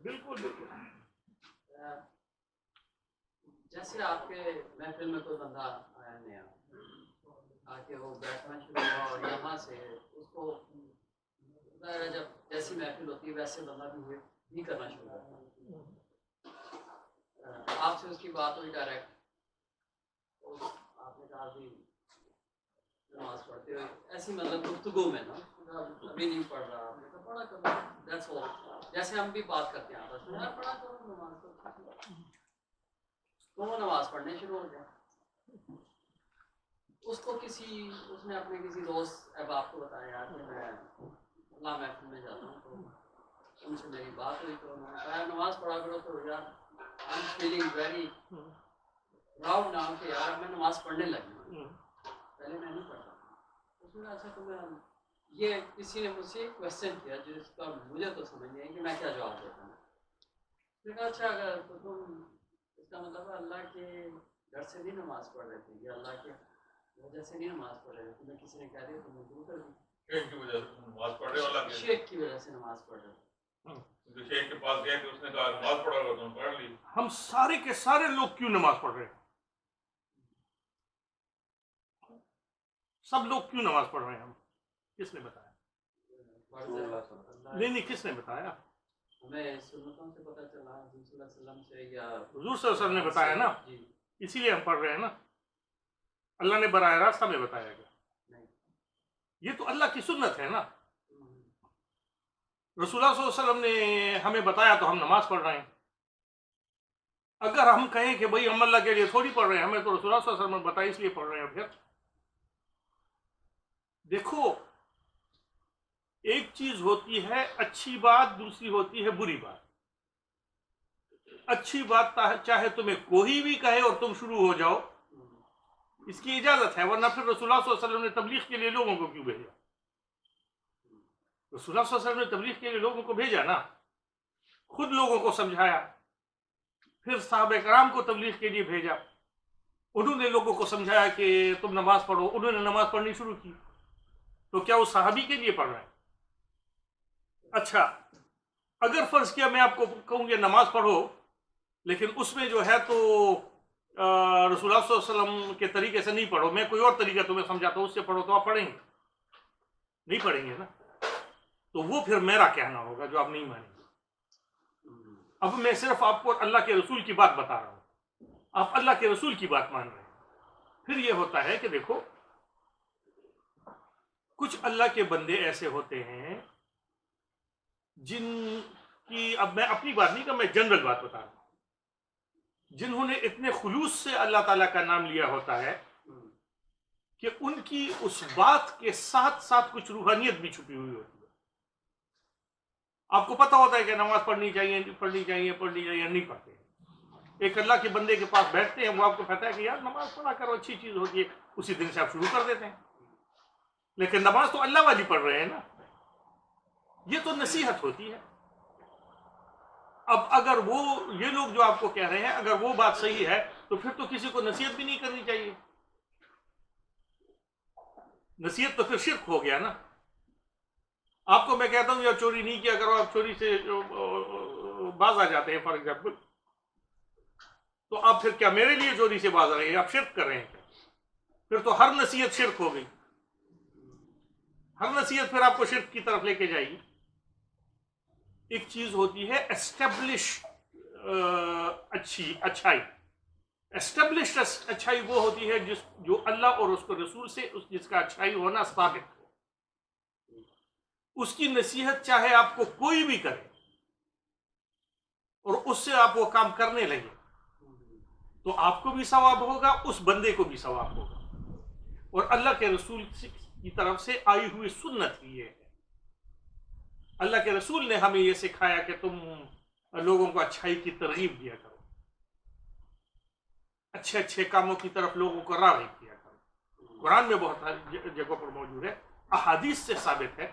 بالکل بالکل جیسے آپ کے محفل میں کوئی بندہ آیا نیا آ کے وہ بیٹھنا شروع ہوا اور یہاں سے اس کو جب جیسی محفل ہوتی ہے ویسے بندہ بھی کرنا شروع کرتا آپ سے اس کی بات ہوئی ڈائریکٹ آپ نے کہا بھی نماز پڑھتے ہوئے ایسی مطلب گفتگو میں نا ابھی نہیں پڑھ رہا آپ نے کہا پڑھا کرو دیٹس آل جیسے ہم بھی بات کرتے ہیں آپس میں پڑھا کرو نماز تو وہ نماز پڑھنے شروع ہو گیا اس کو اس نے اپنے کسی دوست احباب کو بتایا کہ میں اللہ محفل میں جاتا ہوں تو ان سے میری بات ہوئی تو انہوں نے کہا نماز پڑھا کرو تو یار I am feeling very proud now کہ یار میں نماز پڑھنے لگی ہوں پہلے میں نہیں پڑھتا اس نے اچھا تو میں یہ کسی نے مجھ سے ایک کوشچن کیا جس کا مجھے تو سمجھ نہیں ہے کہ میں کیا جواب دیتا ہوں میں نے کہا اچھا اگر تو تم اس کا مطلب اللہ کے گھر سے نہیں نماز پڑھ رہے تھے یا اللہ کے وجہ سے نہیں نماز پڑھ رہے تھے تمہیں کسی نے کہہ دیا تم نے کر دی شیخ کی وجہ سے نماز پڑھ رہے ہو اللہ کے شیخ کی وجہ سے نماز پڑھ رہے شیخ کے پاس گیا کہ اس نے کہا نماز پڑھا کر تم پڑھ لی ہم سارے کے سارے لوگ کیوں نماز پڑھ رہے ہیں؟ سب لوگ کیوں نماز پڑھ رہے ہیں؟ ہم کس نے بتایا؟ نہیں کس نے بتایا؟ ہمیں سنتوں سے پتہ چلا حضور صلی اللہ علیہ وسلم سے یا حضور صلی اللہ علیہ وسلم نے بتایا نا اسی لیے ہم پڑھ رہے ہیں نا اللہ نے براہ راست ہمیں بتایا گیا یہ تو اللہ کی سنت ہے نا رسول اللہ صلی اللہ علیہ وسلم نے ہمیں بتایا تو ہم نماز پڑھ رہے ہیں اگر ہم کہیں کہ بھئی ہم اللہ کے لیے تھوڑی پڑھ رہے ہیں ہمیں تو رسول اللہ صلی اللہ علیہ وسلم نے بتایا اس لیے پڑھ رہے ہیں پھر دیکھو ایک چیز ہوتی ہے اچھی بات دوسری ہوتی ہے بری بات اچھی بات چاہے تمہیں کوئی بھی کہے اور تم شروع ہو جاؤ اس کی اجازت ہے ورنہ پھر رسول اللہ صلی اللہ علیہ وسلم نے تبلیغ کے لیے لوگوں کو کیوں بھیجا رسول اللہ صلی اللہ علیہ وسلم نے تبلیغ کے لیے لوگوں کو بھیجا نا خود لوگوں کو سمجھایا پھر صحابہ کرام کو تبلیغ کے لیے بھیجا انہوں نے لوگوں کو سمجھایا کہ تم نماز پڑھو انہوں نے نماز پڑھنی شروع کی تو کیا وہ صحابی کے لیے پڑھ رہے ہیں اچھا اگر فرض کیا میں آپ کو کہوں گے نماز پڑھو لیکن اس میں جو ہے تو رسول اللہ صلی اللہ علیہ وسلم کے طریقے سے نہیں پڑھو میں کوئی اور طریقہ تمہیں سمجھاتا ہوں اس سے پڑھو تو آپ پڑھیں گے نہیں پڑھیں گے نا تو وہ پھر میرا کہنا ہوگا جو آپ نہیں مانیں گے اب میں صرف آپ کو اللہ کے رسول کی بات بتا رہا ہوں آپ اللہ کے رسول کی بات مان رہے ہیں پھر یہ ہوتا ہے کہ دیکھو کچھ اللہ کے بندے ایسے ہوتے ہیں جن کی اب میں اپنی بات نہیں کہ میں جنرل بات بتا رہا ہوں جنہوں نے اتنے خلوص سے اللہ تعالیٰ کا نام لیا ہوتا ہے کہ ان کی اس بات کے ساتھ ساتھ کچھ روحانیت بھی چھپی ہوئی ہوتی ہے آپ کو پتہ ہوتا ہے کہ نماز پڑھنی چاہیے نہیں پڑھتے ایک اللہ کے بندے کے پاس بیٹھتے ہیں وہ آپ کو کہتا ہے کہ یار نماز پڑھا کرو اچھی چیز ہوتی ہے اسی دن سے آپ شروع کر دیتے ہیں لیکن نماز تو اللہ والی پڑھ رہے ہیں نا یہ تو نصیحت ہوتی ہے اب اگر وہ یہ لوگ جو آپ کو کہہ رہے ہیں اگر وہ بات صحیح ہے تو پھر تو کسی کو نصیحت بھی نہیں کرنی چاہیے نصیحت تو پھر شرک ہو گیا نا آپ کو میں کہتا ہوں یار چوری نہیں کیا کرو آپ چوری سے باز آ جاتے ہیں فار ایگزامپل تو آپ پھر کیا میرے لیے چوری سے باز آ رہے ہیں آپ شرک کر رہے ہیں پھر تو ہر نصیحت شرک ہو گئی ہر نصیحت پھر آپ کو شرک کی طرف لے کے جائے گی ایک چیز ہوتی ہے اسٹیبلش اچھائی اسٹیبلشڈ اچھائی وہ ہوتی ہے جو اللہ اور اس کو رسول سے جس کا اچھائی ہونا ثابت ہو اس کی نصیحت چاہے آپ کو کوئی بھی کرے اور اس سے آپ وہ کام کرنے لگے تو آپ کو بھی ثواب ہوگا اس بندے کو بھی ثواب ہوگا اور اللہ کے رسول کی طرف سے آئی ہوئی سنت ہی یہ ہے اللہ کے رسول نے ہمیں یہ سکھایا کہ تم لوگوں کو اچھائی کی ترغیب دیا کرو اچھے اچھے کاموں کی طرف لوگوں کو راغب کیا کرو قرآن میں بہت جگہوں پر موجود ہے احادیث سے ثابت ہے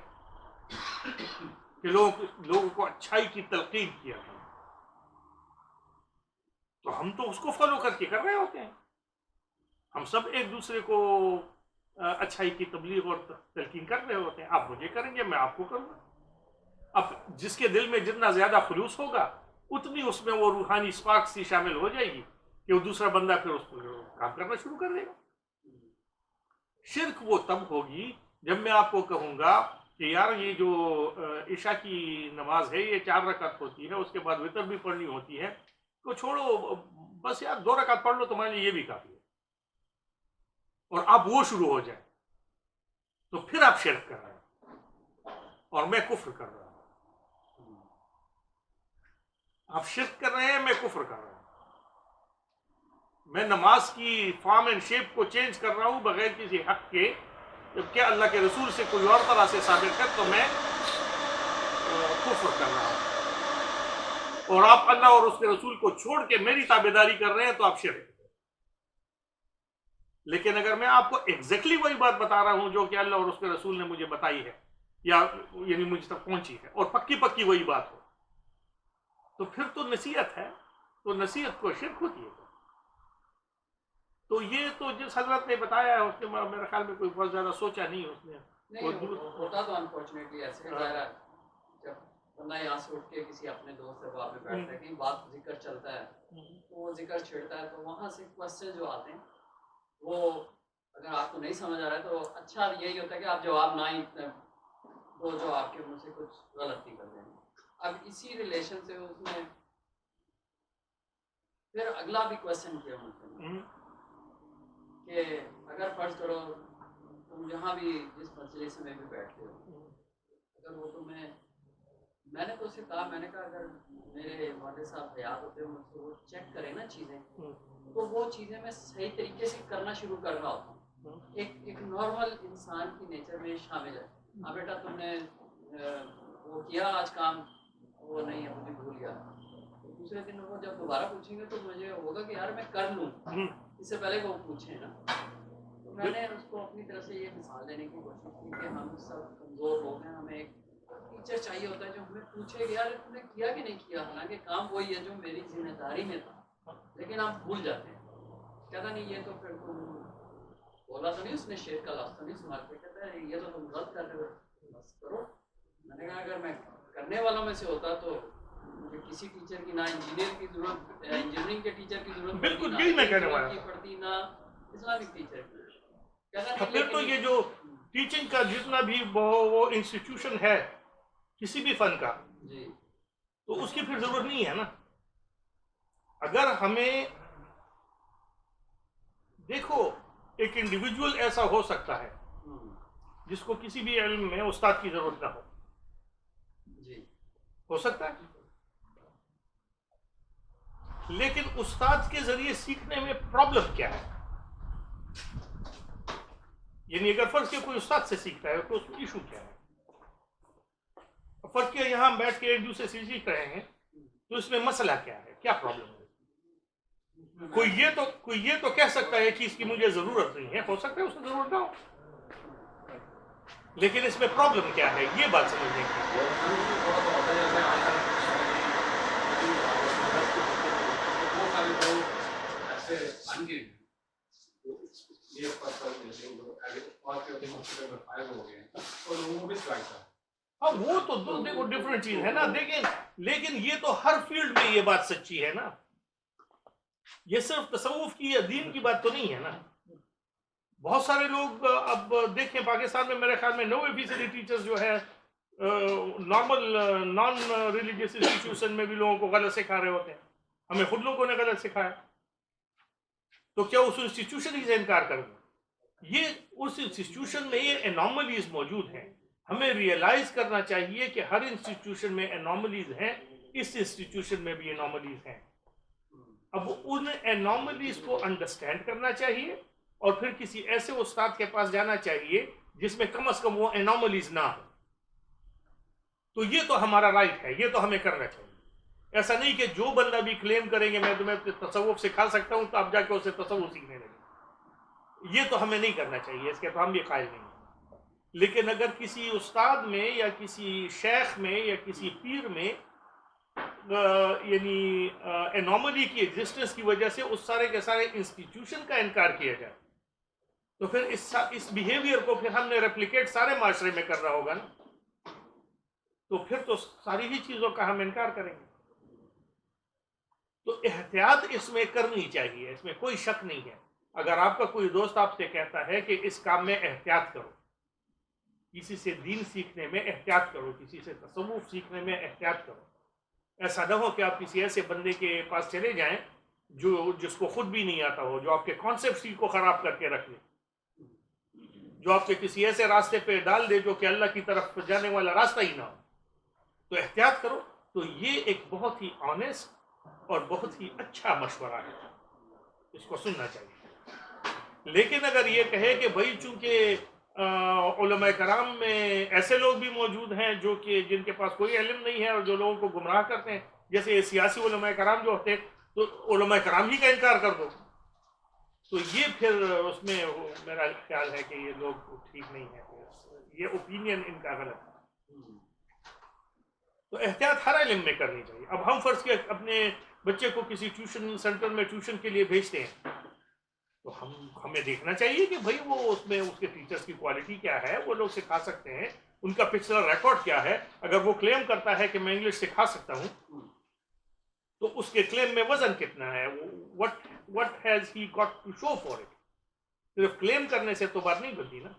کہ لوگوں کو اچھائی کی تلقین کیا ہے، تو ہم تو اس کو فالو کر کے کر رہے ہوتے ہیں. ہم سب ایک دوسرے کو اچھائی کی تبلیغ اور تلقین کر رہے ہوتے ہیں. آپ مجھے کریں گے، میں آپ کو کروں گا. اب جس کے دل میں جتنا زیادہ خلوص ہوگا اتنی اس میں وہ روحانی اسپارک سی شامل ہو جائے گی کہ وہ دوسرا بندہ پھر اس کو کام کرنا شروع کر دے گا. شرک وہ تب ہوگی جب میں آپ کو کہوں گا کہ یار یہ جو عشاء کی نماز ہے یہ 4 رکعت ہوتی ہے، اس کے بعد وتر بھی پڑھنی ہوتی ہے، تو چھوڑو بس یار 2 رکعت پڑھ لو، تمہارے لیے یہ بھی کافی ہے، اور آپ وہ شروع ہو جائیں، تو پھر آپ شرک کر رہے ہیں اور میں کفر کر رہا ہوں. آپ شرک کر رہے ہیں، میں کفر کر رہا ہوں. میں نماز کی فارم اینڈ شیپ کو چینج کر رہا ہوں بغیر کسی حق کے، جبکہ اللہ کے رسول سے کوئی اور طرح سے ثابت ہے تو میں کفر کر رہا ہوں. اور آپ اللہ اور اس کے رسول کو چھوڑ کے میری تابعداری کر رہے ہیں تو آپ شرک. لیکن اگر میں آپ کو ایگزیکٹلی وہی بات بتا رہا ہوں جو کہ اللہ اور اس کے رسول نے مجھے بتائی ہے یا یعنی مجھ تک پہنچی ہے، اور پکی پکی وہی بات ہو، تو پھر تو نصیحت ہے، تو نصیحت کو شرک ہوتی ہے. تو یہ تو جس حضرت نے بتایا ہے اس نے میرے خیال میں کوئی بہت زیادہ سوچا نہیں اس نے. نہیں ہوتا تو انفارچونیٹلی ایسے ظاہر ہے جب بندہ یہاں سے اٹھ کے کسی اپنے دوست سے بات میں بیٹھتا ہے کہیں بات ذکر چلتا ہے تو وہ ذکر چھیڑتا ہے، تو وہاں سے کوشچن جو آتے ہیں وہ اگر آپ کو نہیں سمجھ آ رہا ہے تو اچھا یہی ہوتا ہے کہ آپ جواب نہ ہی وہ جو آپ کے منہ سے کچھ غلطی کر دیں. اب اسی ریلیشن سے اس میں پھر اگلا بھی کوشچن کیا مجھ سے کہ اگر فرض کرو تم جہاں بھی جس مجلس میں بھی بیٹھتے ہو، اگر وہ تمہیں، میں نے تو اسے کہا، میں نے کہا اگر میرے والد صاحب حیات ہوتے مجھ سے وہ چیک کرے نا چیزیں، تو وہ چیزیں میں صحیح طریقے سے کرنا شروع کر رہا ہوتا ہوں. ایک نارمل انسان کی نیچر میں شامل ہے. ہاں بیٹا تم نے وہ کیا آج کام، وہ نہیں ہے مجھے بھول گیا. دوسرے دن وہ جب دوبارہ پوچھیں گے تو مجھے ہوگا کہ یار میں کر لوں، اس سے پہلے وہ پوچھیں نا. تو میں نے اس کو اپنی طرف سے یہ مثال دینے کی کوشش کی کہ ہم سب کمزور لوگ ہیں، ہمیں ایک ٹیچر چاہیے ہوتا ہے جو ہمیں پوچھے کہ یار تم نے کیا کہ نہیں کیا، حالانکہ کام وہی ہے جو میری ذمہ داری میں تھا، لیکن آپ بھول جاتے ہیں. کہتا نہیں یہ تو پھر تم بولا تو نہیں، اس نے شیر کا لفظ تو نہیں سنا کے، کہتا ہے یہ تو تم غلط کر رہے ہو، بس کرو. میں نے کہا اگر میں کرنے والوں میں سے ہوتا تو مجھے کسی ٹیچر کی، نہ انجینئر کی ضرورت، انجینئرنگ کے ٹیچر کی ضرورت بالکل یہی میں کہنے والا پڑتی، نہ اسلامک ٹیچر کی. پھر تو یہ جو ٹیچنگ کا جتنا بھی وہ انسٹیٹیوشن ہے کسی بھی فن کا، جی تو اس کی پھر ضرورت نہیں ہے نا. اگر ہمیں دیکھو ایک انڈیویجول ایسا ہو سکتا ہے جس کو کسی بھی علم میں استاد کی ضرورت نہ ہو، جی ہو سکتا ہے، لیکن استاد کے ذریعے سیکھنے میں پرابلم کیا ہے؟ یعنی اگر فرض کیا کوئی استاد سے سیکھتا ہے تو اس میں ایشو کیا ہے؟ فرض کیا یہاں بیٹھ کے ایک دوسرے سے سیکھ رہے ہیں تو اس میں مسئلہ کیا ہے، کیا پرابلم ہے؟ کوئی یہ تو کہہ سکتا ہے کہ اس کی مجھے ضرورت نہیں ہے، ہو سکتا ہے اس کو ضرورت نہ ہو، لیکن اس میں پرابلم کیا ہے یہ بات سمجھنے کی. ہاں وہ تو دیکھو ڈفرینٹ چیز ہے نا، لیکن یہ تو ہر فیلڈ میں یہ بات سچی ہے نا. یہ صرف تصوف کی یا دین کی بات تو نہیں ہے نا. بہت سارے لوگ اب دیکھیں پاکستان میں میرے خیال میں 90% ٹیچرز جو ہے نارمل نان ریلیجیس انسٹیٹیوشن میں بھی لوگوں کو غلط سکھا رہے ہوتے ہیں. ہمیں خود لوگوں نے غلط سکھایا تو کیا اس انسٹیٹیوشن ہی سے انکار کر دیں؟ یہ اس انسٹیٹیوشن میں یہ انوملیز موجود ہیں. ہمیں ریئلائز کرنا چاہیے کہ ہر انسٹیٹیوشن میں انوملیز ہیں، اس انسٹیٹیوشن میں بھی انوملیز ہیں. اب ان انوملیز کو انڈرسٹینڈ کرنا چاہیے اور پھر کسی ایسے استاد کے پاس جانا چاہیے جس میں کم از کم وہ انوملیز نہ ہو. تو یہ تو ہمارا رائٹ ہے، یہ تو ہمیں کرنا چاہیے. ایسا نہیں کہ جو بندہ بھی کلیم کریں گے میں تمہیں تصوف سکھا سکتا ہوں تو آپ جا کے اسے تصوف سیکھنے لگے. یہ تو ہمیں نہیں کرنا چاہیے، اس کے تو ہم بھی قائل نہیں ہیں. لیکن اگر کسی استاد میں یا کسی شیخ میں یا کسی پیر میں یعنی انوملی کی ایگزسٹنس کی وجہ سے اس سارے کے سارے انسٹیٹیوشن کا انکار کیا جائے تو پھر اس بیہیویئر کو پھر ہم نے ریپلیکیٹ سارے معاشرے میں کرنا ہوگا نا، تو پھر تو ساری ہی چیزوں کا ہم انکار کریں گے. تو احتیاط اس میں کرنی چاہیے، اس میں کوئی شک نہیں ہے. اگر آپ کا کوئی دوست آپ سے کہتا ہے کہ اس کام میں احتیاط کرو، کسی سے دین سیکھنے میں احتیاط کرو، کسی سے تصوف سیکھنے میں احتیاط کرو، ایسا نہ ہو کہ آپ کسی ایسے بندے کے پاس چلے جائیں جس کو خود بھی نہیں آتا ہو، جو آپ کے کانسیپٹس کو خراب کر کے رکھ لے، جو آپ کے کسی ایسے راستے پہ ڈال دے جو کہ اللہ کی طرف جانے والا راستہ ہی نہ ہو. تو احتیاط کرو. تو یہ ایک بہت ہی آنیسٹ اور بہت ہی اچھا مشورہ ہے، اس کو سننا چاہیے. لیکن اگر یہ کہے کہ بھائی چونکہ علماء کرام میں ایسے لوگ بھی موجود ہیں جو کہ جن کے پاس کوئی علم نہیں ہے اور جو لوگوں کو گمراہ کرتے ہیں، جیسے سیاسی علماء کرام جو ہوتے ہیں، تو علماء کرام ہی کا انکار کر دو، تو یہ پھر اس میں میرا خیال ہے کہ یہ لوگ ٹھیک نہیں ہے، یہ اوپینین ان کا غلط ہے. تو احتیاط ہر علم میں کرنی چاہیے. اب ہم فرض کے اپنے بچے کو کسی ٹیوشن سینٹر میں ٹیوشن کے لیے بھیجتے ہیں تو ہمیں دیکھنا چاہیے کہ بھائی وہ اس میں اس کے ٹیچرز کی کوالٹی کیا ہے، وہ لوگ سکھا سکتے ہیں، ان کا پچھلا ریکارڈ کیا ہے. اگر وہ کلیم کرتا ہے کہ میں انگلش سکھا سکتا ہوں تو اس کے کلیم میں وزن کتنا ہے، what has he got to show for it. صرف کلیم کرنے سے تو بات نہیں بنتی نا.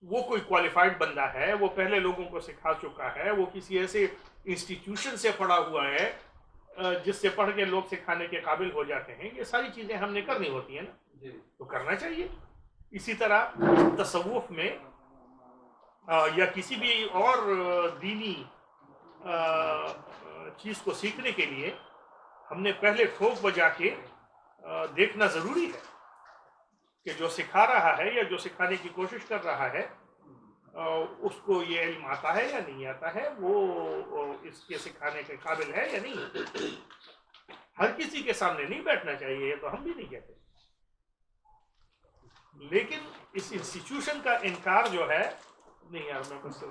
وہ کوئی کوالیفائڈ بندہ ہے، وہ پہلے لوگوں کو سکھا چکا ہے، وہ کسی ایسے انسٹیٹیوشن سے پڑھا ہوا ہے جس سے پڑھ کے لوگ سکھانے کے قابل ہو جاتے ہیں. یہ ساری چیزیں ہم نے کرنی ہوتی ہیں نا، تو کرنا چاہیے. اسی طرح تصوف میں یا کسی بھی اور دینی چیز کو سیکھنے کے لیے ہم نے پہلے ٹھوک بجا کے دیکھنا ضروری ہے کہ جو سکھا رہا ہے یا جو سکھانے کی کوشش کر رہا ہے اس کو یہ علم آتا ہے یا نہیں آتا ہے، وہ اس کے سکھانے کے قابل ہے یا نہیں. ہر کسی کے سامنے نہیں بیٹھنا چاہیے، یہ تو ہم بھی نہیں کہتے. لیکن اس انسٹیٹیوشن کا انکار جو ہے نہیں یار میں بس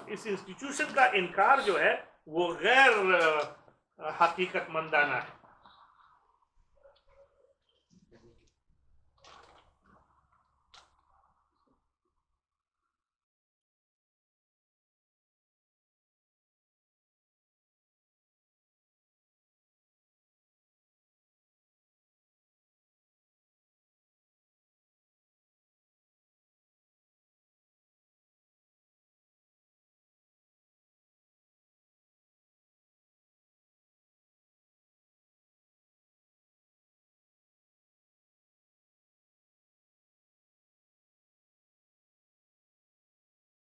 اس انسٹیٹیوشن کا انکار جو ہے وہ غیر حقیقت مندانہ ہے.